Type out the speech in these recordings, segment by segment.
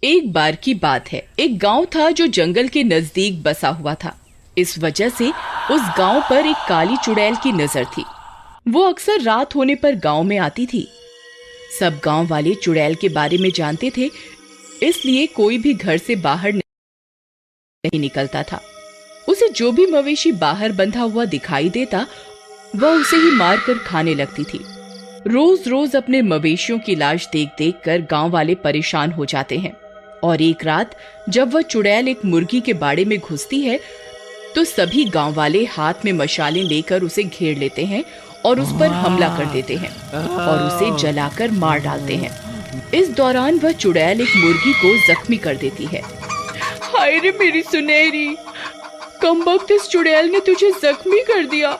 एक बार की बात है, एक गांव था जो जंगल के नजदीक बसा हुआ था। इस वजह से उस गांव पर एक काली चुड़ैल की नजर थी। वो अक्सर रात होने पर गांव में आती थी। सब गांव वाले चुड़ैल के बारे में जानते थे, इसलिए कोई भी घर से बाहर नहीं निकलता था। उसे जो भी मवेशी बाहर बंधा हुआ दिखाई देता, वह उसे ही मार कर खाने लगती थी। रोज रोज अपने मवेशियों की लाश देख देख कर गांव वाले परेशान हो जाते हैं। और एक रात जब वह चुड़ैल एक मुर्गी के बाड़े में घुसती है, तो सभी गांव वाले हाथ में मशालें लेकर उसे घेर लेते हैं और उस पर हमला कर देते हैं और उसे जलाकर मार डालते हैं। इस दौरान वह चुड़ैल एक मुर्गी को जख्मी कर देती है। हाय रे मेरी सुनहरी, कमबख्त इस चुड़ैल ने तुझे जख्मी कर दिया।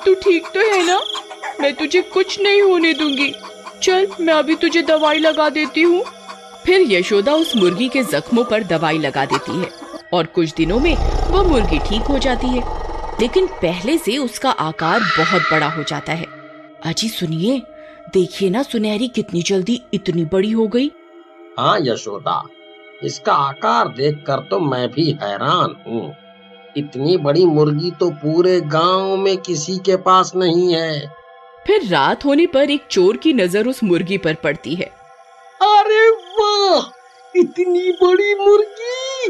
तू ठीक तो है ना? मैं तुझे कुछ नहीं होने दूंगी। चल, मैं अभी तुझे दवाई लगा देती हूँ। फिर यशोदा उस मुर्गी के जख्मों पर दवाई लगा देती है और कुछ दिनों में वह मुर्गी ठीक हो जाती है, लेकिन पहले से उसका आकार बहुत बड़ा हो जाता है। अजी सुनिए, देखिए ना सुनहरी कितनी जल्दी इतनी बड़ी हो गई। हाँ यशोदा, इसका आकार देखकर तो मैं भी हैरान हूँ। इतनी बड़ी मुर्गी तो पूरे गांव में किसी के पास नहीं है। फिर रात होने पर एक चोर की नजर उस मुर्गी पर पड़ती है। अरे वाह, इतनी बड़ी मुर्गी!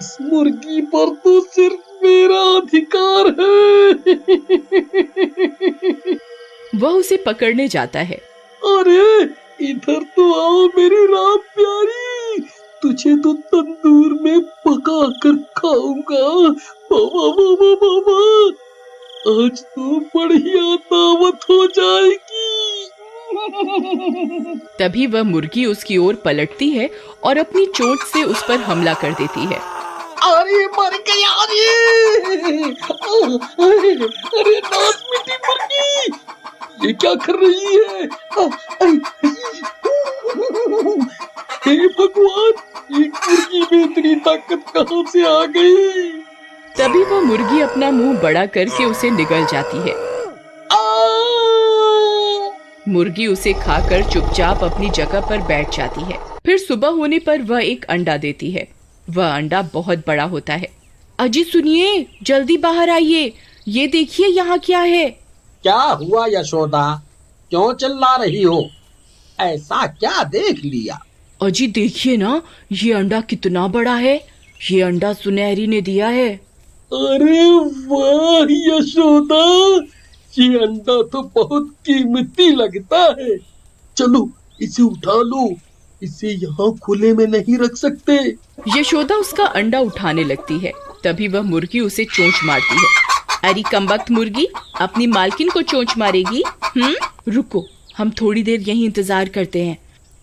इस मुर्गी पर तो सिर्फ मेरा अधिकार है। वह उसे पकड़ने जाता है। अरे इधर तो आओ मेरी राम प्यारी, तुझे तो तंदूर में पका कर खाऊंगा। बाबा बाबा बाबा, आज तो बढ़िया दावत हो जाएगी। तभी वह मुर्गी उसकी ओर पलटती है और अपनी चोंच से उस पर हमला कर देती है। अरे मर गया रे! अरे नाच मिट्टी मुर्गी, ये क्या कर रही है? हे भगवान, एक मुर्गी में इतनी ताकत कहाँ से आ गई? तभी वह मुर्गी अपना मुंह बड़ा करके उसे निगल जाती है। मुर्गी उसे खाकर चुपचाप अपनी जगह पर बैठ जाती है। फिर सुबह होने पर वह एक अंडा देती है। वह अंडा बहुत बड़ा होता है। अजी सुनिए, जल्दी बाहर आइए, ये देखिए यहाँ क्या है। क्या हुआ यशोदा, क्यों चिल्ला रही हो? ऐसा क्या देख लिया? अजी देखिए ना, ये अंडा कितना बड़ा है। ये अंडा सुनहरी ने दिया है। अरे वाह यशोदा, ये अंडा तो बहुत कीमती लगता है। चलो इसे उठा लो, इसे यहाँ खुले में नहीं रख सकते। यशोदा उसका अंडा उठाने लगती है। तभी वह मुर्गी उसे चोंच मारती है। अरे कमबख्त मुर्गी, अपनी मालकिन को चोंच मारेगी? रुको, हम थोड़ी देर यहीं इंतजार करते हैं।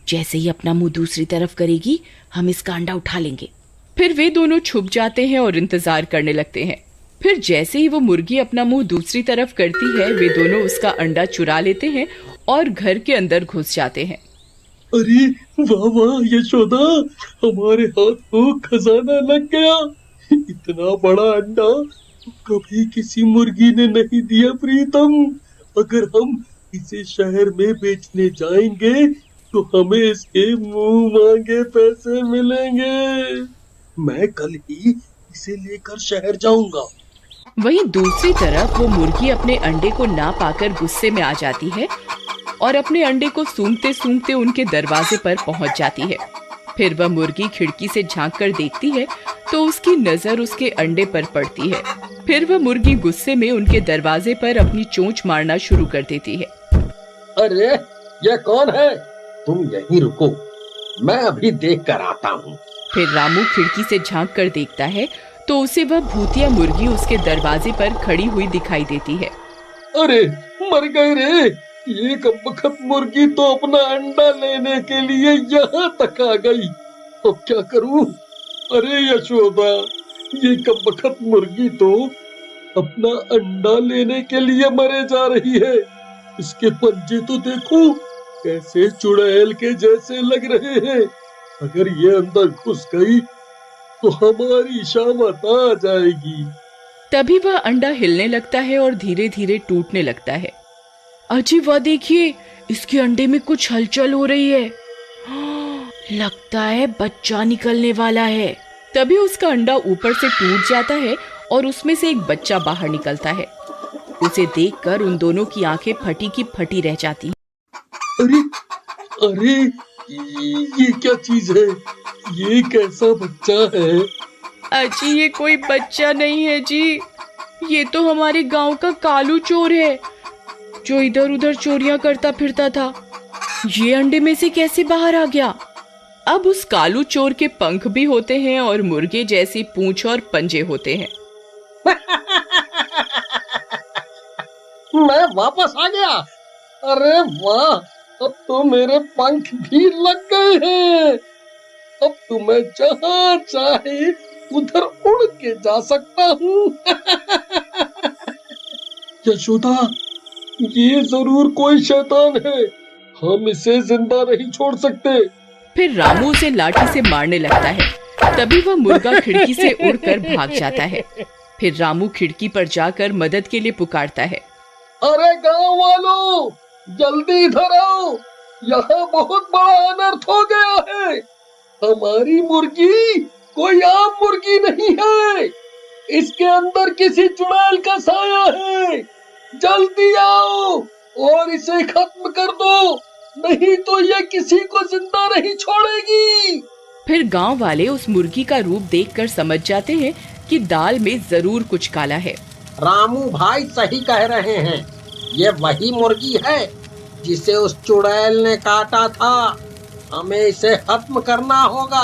जैसे ही अपना मुंह दूसरी तरफ करेगी, हम इसका अंडा उठा लेंगे। फिर वे दोनों छुप जाते हैं और इंतजार करने लगते हैं। फिर जैसे ही वो मुर्गी अपना मुंह दूसरी तरफ करती है, वे दोनों उसका अंडा चुरा लेते हैं और घर के अंदर घुस जाते हैं। अरे वाह वाह यशोदा, हमारे हाथ को खजाना लग गया। इतना बड़ा अंडा कभी किसी मुर्गी ने नहीं दिया प्रीतम। अगर हम इसे शहर में बेचने जाएंगे तो हमें इसके मुंह मांगे पैसे मिलेंगे। मैं कल ही इसे लेकर शहर जाऊंगा। वहीं दूसरी तरफ वो मुर्गी अपने अंडे को ना पाकर गुस्से में आ जाती है और अपने अंडे को सूंघते सूंघते उनके दरवाजे पर पहुंच जाती है। फिर वह मुर्गी खिड़की से झांक कर देखती है तो उसकी नजर उसके अंडे पर पड़ती है। फिर वह मुर्गी गुस्से में उनके दरवाजे पर अपनी चोंच मारना शुरू कर देती है। अरे ये कौन है? तुम यहीं रुको, मैं अभी देख कर आता हूँ। फिर रामू खिड़की से झांक कर देखता है तो उसे वह भूतिया मुर्गी उसके दरवाजे पर खड़ी हुई दिखाई देती है। अरे मर गए रे! ये कमबख्त मुर्गी तो अपना अंडा लेने के लिए यहाँ तक आ गई। अब क्या करूँ? अरे यशोदा, ये कमबख्त मुर्गी तो अपना अंडा लेने के लिए मरे जा रही है। इसके पंजे तो देखो, कैसे चुड़ैल के जैसे लग रहे हैं। अगर ये अंदर घुस गई तो हमारी शामत आ जाएगी। तभी वह अंडा हिलने लगता है और धीरे धीरे टूटने लगता है। अजी वह देखिए, इसके अंडे में कुछ हलचल हो रही है। लगता है बच्चा निकलने वाला है। तभी उसका अंडा ऊपर से टूट जाता है और उसमें से एक बच्चा बाहर निकलता है। उसे देखकर उन दोनों की आंखें फटी की फटी रह जाती हैं। अरे अरे, ये क्या चीज है? ये कैसा बच्चा है? अजी ये कोई बच्चा नहीं है जी, ये तो हमारे गांव का कालू चोर है जो इधर उधर चोरियां करता फिरता था। ये अंडे में से कैसे बाहर आ गया? अब उस कालू चोर के पंख भी होते हैं और मुर्गे जैसी पूंछ और पंजे होते हैं। मैं वापस आ गया। अरे वाह, अब तो मेरे पंख भी लग गए हैं। अब तो मैं जहाँ चाहे उधर उड़ के जा सकता हूँ। यशोदा, ये जरूर कोई शैतान है, हम इसे जिंदा नहीं छोड़ सकते। फिर रामू उसे लाठी से मारने लगता है। तभी वह मुर्गा खिड़की से उड़कर भाग जाता है। फिर रामू खिड़की पर जाकर मदद के लिए पुकारता है। अरे गांव वालों, जल्दी इधर आओ, यहाँ बहुत बड़ा अनर्थ हो गया है। हमारी मुर्गी कोई आम मुर्गी नहीं है, इसके अंदर किसी चुड़ैल का साया है। जल्दी आओ और इसे खत्म कर दो, नहीं तो ये किसी को जिंदा नहीं छोड़ेगी। फिर गांव वाले उस मुर्गी का रूप देखकर समझ जाते हैं कि दाल में जरूर कुछ काला है। रामू भाई सही कह रहे हैं, ये वही मुर्गी है जिसे उस चुड़ैल ने काटा था। हमें इसे खत्म करना होगा।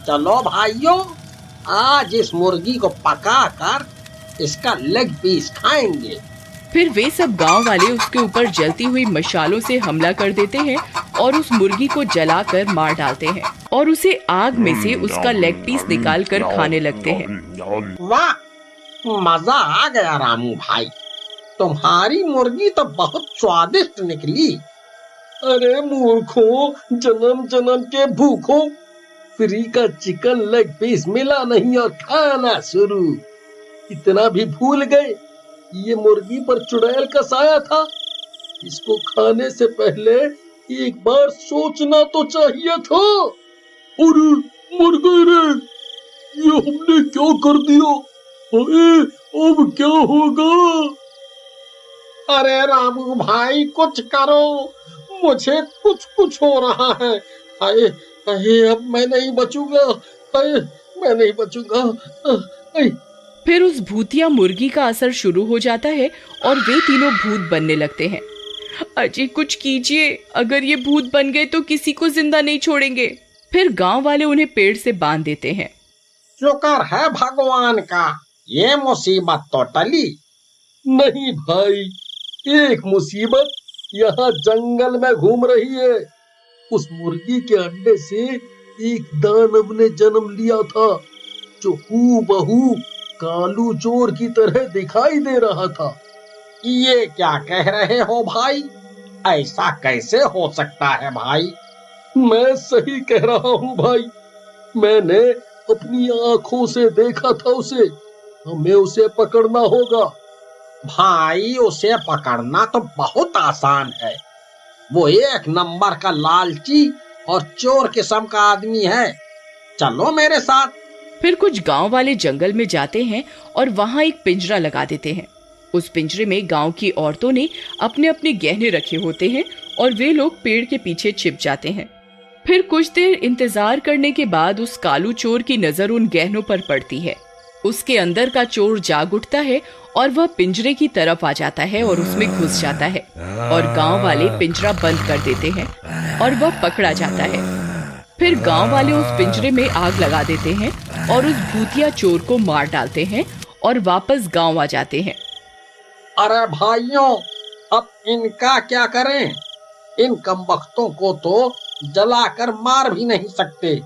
चलो भाइयों, आज इस मुर्गी को पकाकर इसका लेग पीस खाएंगे। फिर वे सब गांव वाले उसके ऊपर जलती हुई मशालों से हमला कर देते हैं और उस मुर्गी को जलाकर मार डालते हैं और उसे आग में से उसका लेग पीस निकाल कर खाने लगते हैं। वाह, मजा आ गया रामू भाई, तुम्हारी मुर्गी तो बहुत स्वादिष्ट निकली। अरे मूर्खों, जन्म जन्म के भूखों, फ्री का चिकन लेग पीस मिला नहीं और खाना शुरू। इतना भी भूल गए, ये मुर्गी पर चुड़ैल का साया था। इसको खाने से पहले एक बार सोचना तो चाहिए था। अरे मर गए रे, ये हमने क्या कर दिया? अरे अब क्या होगा? अरे रामू भाई कुछ करो, मुझे कुछ कुछ हो रहा है। अरे अरे अब मैं नहीं बचूंगा, अरे मैं नहीं बचूंगा। अरे फिर उस भूतिया मुर्गी का असर शुरू हो जाता है और वे तीनों भूत बनने लगते हैं। अजय कुछ कीजिए, अगर ये भूत बन गए तो किसी को जिंदा नहीं छोड़ेंगे। फिर गांव वाले उन्हें पेड़ से बांध देते हैं। शुक्र है भगवान का, ये मुसीबत तो टली। नहीं भाई, एक मुसीबत यहाँ जंगल में घूम रही है। उस मुर्गी के अंडे से एक दानव ने जन्म लिया था जो हूबहू कालू चोर की तरह दिखाई दे रहा था। ये क्या कह रहे हो भाई? ऐसा कैसे हो सकता है भाई? मैं सही कह रहा हूँ भाई, मैंने अपनी आंखों से देखा था उसे। हमें उसे पकड़ना होगा। भाई उसे पकड़ना तो बहुत आसान है, वो एक नंबर का लालची और चोर किस्म का आदमी है। चलो मेरे साथ। फिर कुछ गांव वाले जंगल में जाते हैं और वहां एक पिंजरा लगा देते हैं। उस पिंजरे में गांव की औरतों ने अपने अपने गहने रखे होते हैं और वे लोग पेड़ के पीछे छिप जाते हैं। फिर कुछ देर इंतजार करने के बाद उस कालू चोर की नजर उन गहनों पर पड़ती है। उसके अंदर का चोर जाग उठता है और वह पिंजरे की तरफ आ जाता है और उसमें घुस जाता है और गांव वाले पिंजरा बंद कर देते हैं और वह पकड़ा जाता है। फिर गांव वाले उस पिंजरे में आग लगा देते हैं और उस भूतिया चोर को मार डालते हैं और वापस गांव आ जाते हैं। अरे भाइयों, अब इनका क्या करें? इन कमबख्तों को तो जलाकर मार भी नहीं सकते।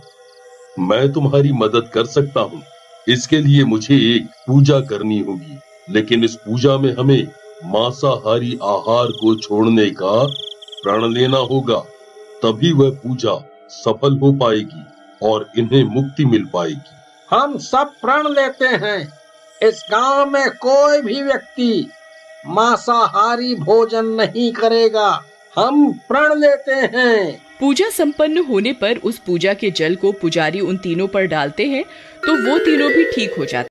मैं तुम्हारी मदद कर सकता हूँ। इसके लिए मुझे एक पूजा करनी होगी, लेकिन इस पूजा में हमें मांसाहारी आहार को छोड़ने का प्रण लेना होगा। तभी वह पूजा सफल हो पाएगी और इन्हें मुक्ति मिल पाएगी। हम सब प्रण लेते हैं, इस गांव में कोई भी व्यक्ति मांसाहारी भोजन नहीं करेगा। हम प्रण लेते हैं। पूजा संपन्न होने पर उस पूजा के जल को पुजारी उन तीनों पर डालते हैं तो वो तीनों भी ठीक हो जाते हैं।